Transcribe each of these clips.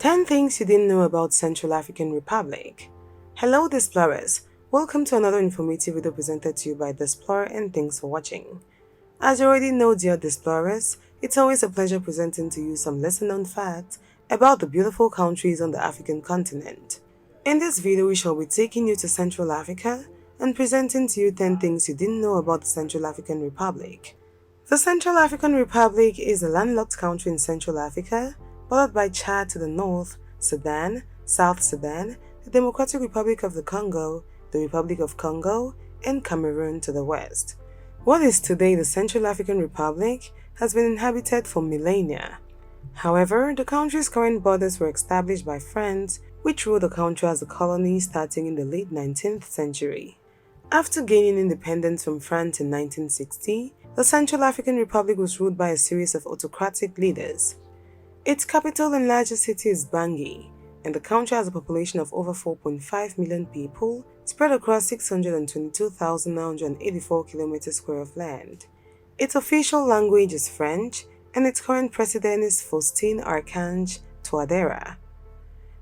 10 things you didn't know about Central African Republic. Hello Displorers, welcome to another informative video presented to you by Displorer and thanks for watching. As you already know, dear Displorers, it's always a pleasure presenting to you some lesser known facts about the beautiful countries on the African continent. In this video, we shall be taking you to Central Africa and presenting to you 10 things you didn't know about the Central African Republic. The Central African Republic is a landlocked country in Central Africa, bordered by Chad to the north, Sudan, South Sudan, the Democratic Republic of the Congo, the Republic of Congo, and Cameroon to the west. What is today the Central African Republic has been inhabited for millennia. However, the country's current borders were established by France, which ruled the country as a colony starting in the late 19th century. After gaining independence from France in 1960, the Central African Republic was ruled by a series of autocratic leaders. Its capital and largest city is Bangui, and the country has a population of over 4.5 million people spread across 622,984 kilometers square of land. Its official language is French, and its current president is Faustin Archange Touadéra.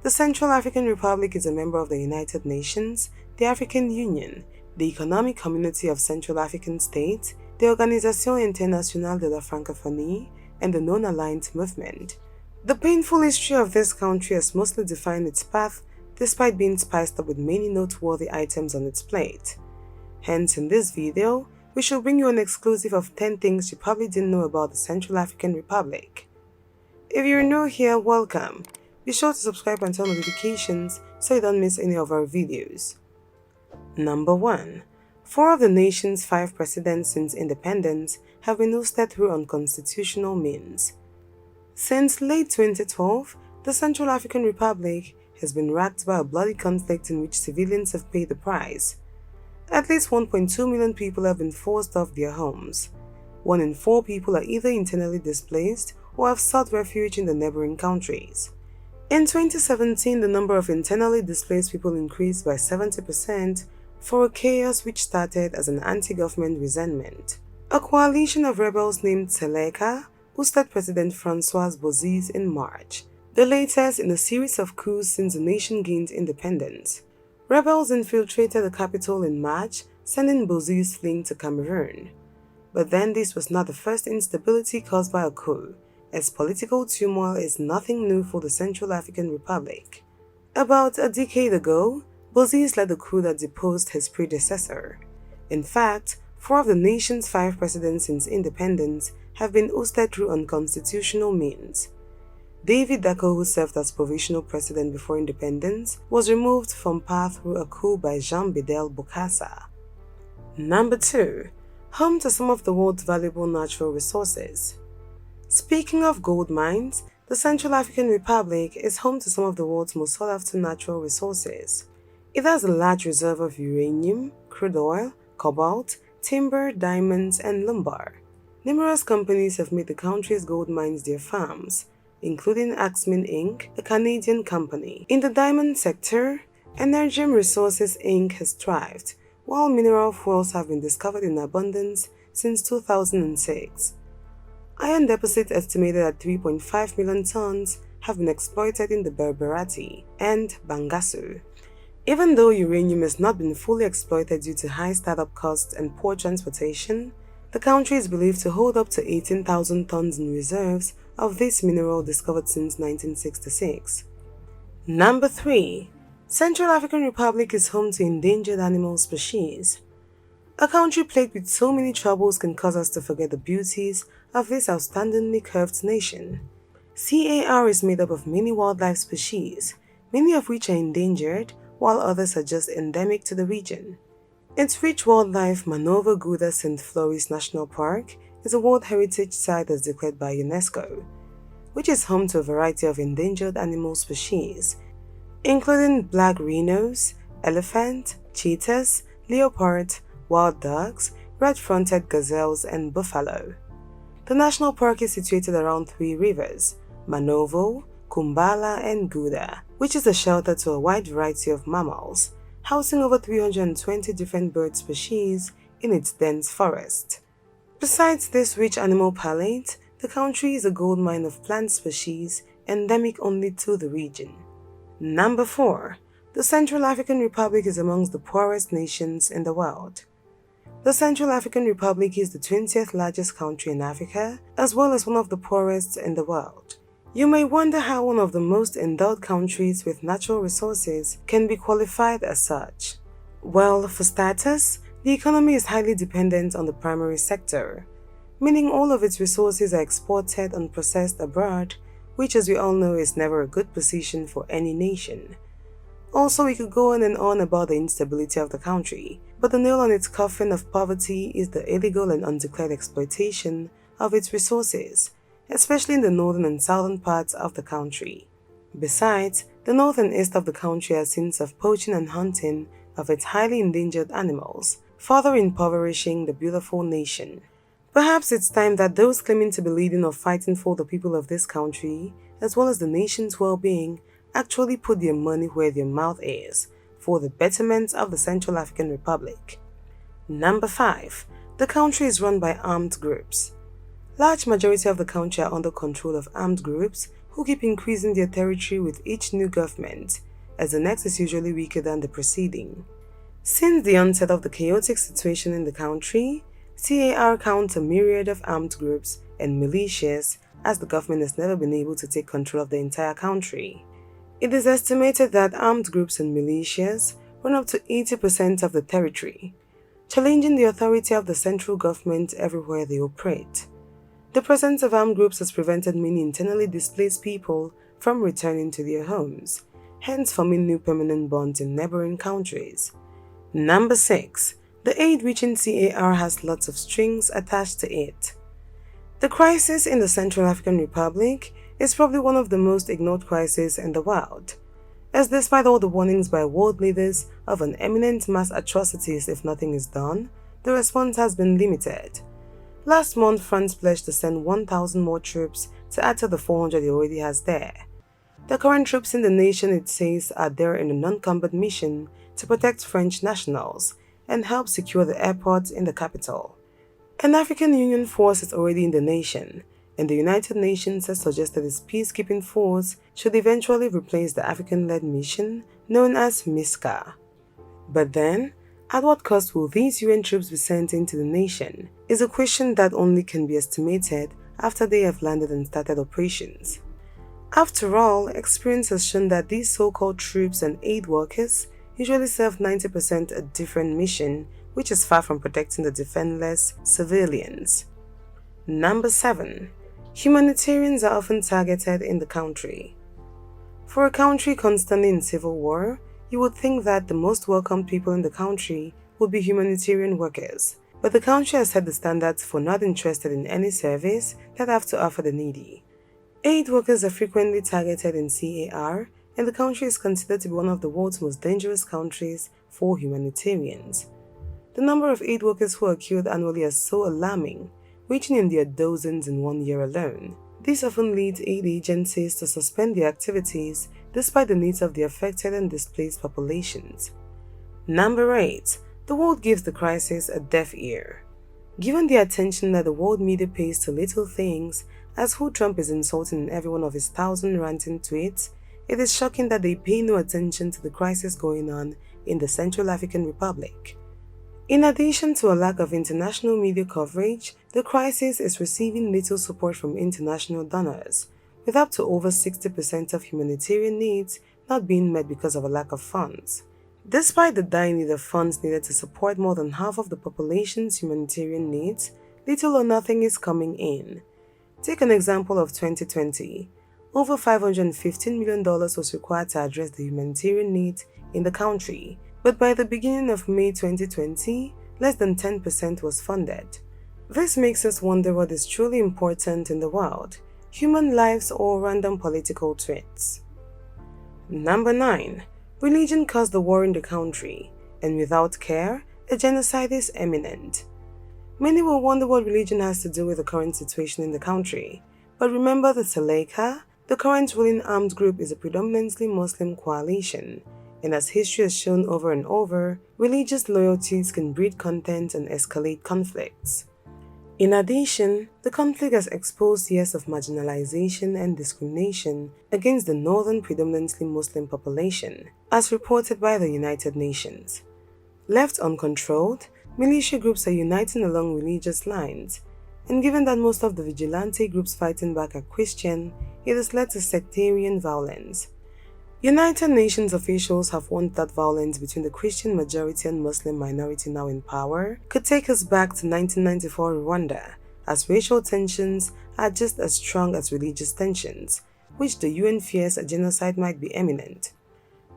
The Central African Republic is a member of the United Nations, the African Union, the Economic Community of Central African States, the Organisation Internationale de la Francophonie, and the Non-Aligned Movement. The painful history of this country has mostly defined its path, despite being spiced up with many noteworthy items on its plate. Hence, in this video, we shall bring you an exclusive of 10 things you probably didn't know about the Central African Republic. If you're new here, welcome. Be sure to subscribe and turn on notifications so you don't miss any of our videos. Number 1. 4 of the nation's 5 presidents since independence have been ousted through unconstitutional means. Since late 2012, the Central African Republic has been racked by a bloody conflict in which civilians have paid the price. At least 1.2 million people have been forced off their homes. 1 in 4 people are either internally displaced or have sought refuge in the neighboring countries. In 2017, the number of internally displaced people increased by 70% for a chaos which started as an anti-government resentment. A coalition of rebels named Seleka ousted President François Bozize in March, the latest in a series of coups since the nation gained independence. Rebels infiltrated the capital in March, sending Bozize fleeing to Cameroon. But then this was not the first instability caused by a coup, as political turmoil is nothing new for the Central African Republic. About a decade ago, Bozize led a coup that deposed his predecessor. In fact, 4 of the nation's 5 presidents since independence have been ousted through unconstitutional means. David Dacko, who served as provisional president before independence, was removed from power through a coup by Jean Bedel Bokassa. Number 2. Home to some of the world's valuable natural resources. Speaking of gold mines, the Central African Republic is home to some of the world's most sought-after natural resources. It has a large reserve of uranium, crude oil, cobalt, timber, diamonds, and lumber. Numerous companies have made the country's gold mines their farms, including Axmin Inc., a Canadian company. In the diamond sector, Energium Resources Inc. has thrived, while mineral fuels have been discovered in abundance since 2006. Iron deposits estimated at 3.5 million tons have been exploited in the Berberati and Bangassou. Even though uranium has not been fully exploited due to high startup costs and poor transportation, the country is believed to hold up to 18,000 tons in reserves of this mineral discovered since 1966. Number 3. Central African Republic is home to endangered animal species. A country plagued with so many troubles can cause us to forget the beauties of this outstandingly curved nation. CAR is made up of many wildlife species, many of which are endangered, while others are just endemic to the region. Its rich wildlife, Manova Gouda St. Floris National Park, is a World Heritage Site as declared by UNESCO, which is home to a variety of endangered animal species, including black rhinos, elephant, cheetahs, leopard, wild dogs, red-fronted gazelles, and buffalo. The national park is situated around 3 rivers, Manovo, Kumbala, and Gouda, which is a shelter to a wide variety of mammals, housing over 320 different bird species in its dense forest. Besides this rich animal palette, the country is a goldmine of plant species endemic only to the region. Number 4. The Central African Republic is amongst the poorest nations in the world. The Central African Republic is the 20th largest country in Africa, as well as one of the poorest in the world. You may wonder how one of the most endowed countries with natural resources can be qualified as such. Well, for starters, the economy is highly dependent on the primary sector, meaning all of its resources are exported and processed abroad, which as we all know is never a good position for any nation. Also, we could go on and on about the instability of the country, but the nail on its coffin of poverty is the illegal and undeclared exploitation of its resources, especially in the northern and southern parts of the country. Besides, the north and east of the country are scenes of poaching and hunting of its highly endangered animals, further impoverishing the beautiful nation. Perhaps it's time that those claiming to be leading or fighting for the people of this country, as well as the nation's well-being, actually put their money where their mouth is for the betterment of the Central African Republic. Number 5. The country is run by armed groups. Large majority of the country are under control of armed groups who keep increasing their territory with each new government, as the next is usually weaker than the preceding. Since the onset of the chaotic situation in the country, CAR counts a myriad of armed groups and militias, as the government has never been able to take control of the entire country. It is estimated that armed groups and militias run up to 80% of the territory, challenging the authority of the central government everywhere they operate. The presence of armed groups has prevented many internally displaced people from returning to their homes, hence forming new permanent bonds in neighboring countries. Number 6. The aid reaching CAR has lots of strings attached to it. The crisis in the Central African Republic is probably one of the most ignored crises in the world, as despite all the warnings by world leaders of an imminent mass atrocities if nothing is done, the response has been limited. Last month, France pledged to send 1,000 more troops to add to the 400 it already has there. The current troops in the nation, it says, are there in a non-combat mission to protect French nationals and help secure the airports in the capital. An African Union force is already in the nation, and the United Nations has suggested its peacekeeping force should eventually replace the African-led mission known as MISCA. But then, at what cost will these UN troops be sent into the nation is a question that only can be estimated after they have landed and started operations. After all, experience has shown that these so-called troops and aid workers usually serve 90% a different mission, which is far from protecting the defenseless civilians. Number 7. Humanitarians are often targeted in the country. For a country constantly in civil war, you would think that the most welcome people in the country would be humanitarian workers, but the country has set the standards for not interested in any service that have to offer the needy. Aid workers are frequently targeted in CAR, and the country is considered to be one of the world's most dangerous countries for humanitarians. The number of aid workers who are killed annually is so alarming, reaching in their dozens in 1 year alone. This often leads aid agencies to suspend their activities despite the needs of the affected and displaced populations. Number 8. The world gives the crisis a deaf ear. Given the attention that the world media pays to little things, as who Trump is insulting in every one of his 1,000 ranting tweets, it is shocking that they pay no attention to the crisis going on in the Central African Republic. In addition to a lack of international media coverage, the crisis is receiving little support from international donors, with up to over 60% of humanitarian needs not being met because of a lack of funds. Despite the dire need of funds needed to support more than half of the population's humanitarian needs, little or nothing is coming in. Take an example of 2020. Over $515 million was required to address the humanitarian needs in the country, but by the beginning of May 2020, less than 10% was funded. This makes us wonder what is truly important in the world, human lives or random political threats. Number 9. Religion caused the war in the country, and without care, a genocide is imminent. Many will wonder what religion has to do with the current situation in the country, but remember the Seleka, the current ruling armed group, is a predominantly Muslim coalition, and as history has shown over and over, religious loyalties can breed contempt and escalate conflicts. In addition, the conflict has exposed years of marginalization and discrimination against the northern predominantly Muslim population, as reported by the United Nations. Left uncontrolled, militia groups are uniting along religious lines, and given that most of the vigilante groups fighting back are Christian, it has led to sectarian violence. United Nations officials have warned that violence between the Christian majority and Muslim minority now in power could take us back to 1994 Rwanda, as racial tensions are just as strong as religious tensions, which the UN fears a genocide might be imminent.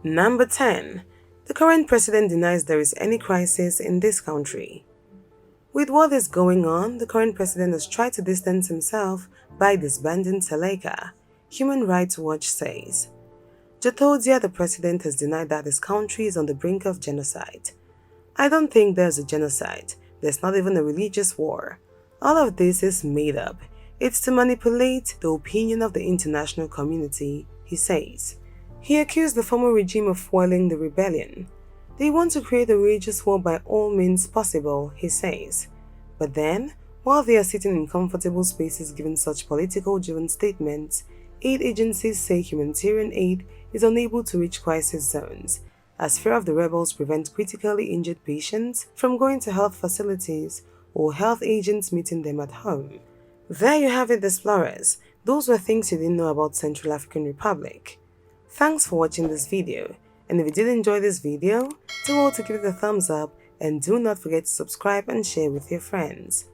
Number 10. The current president denies there is any crisis in this country. With what is going on, the current president has tried to distance himself by disbanding Seleka, Human Rights Watch says. Jatodia, the president, has denied that his country is on the brink of genocide. I don't think there's a genocide. There's not even a religious war. All of this is made up. It's to manipulate the opinion of the international community, he says. He accused the former regime of foiling the rebellion. They want to create a religious war by all means possible, he says. But then, while they are sitting in comfortable spaces giving such political-driven statements, aid agencies say humanitarian aid is unable to reach crisis zones, as fear of the rebels prevent critically injured patients from going to health facilities or health agents meeting them at home. There you have it, explorers. Those were things you didn't know about Central African Republic. Thanks for watching this video, and if you did enjoy this video, do well to give it a thumbs up and do not forget to subscribe and share with your friends.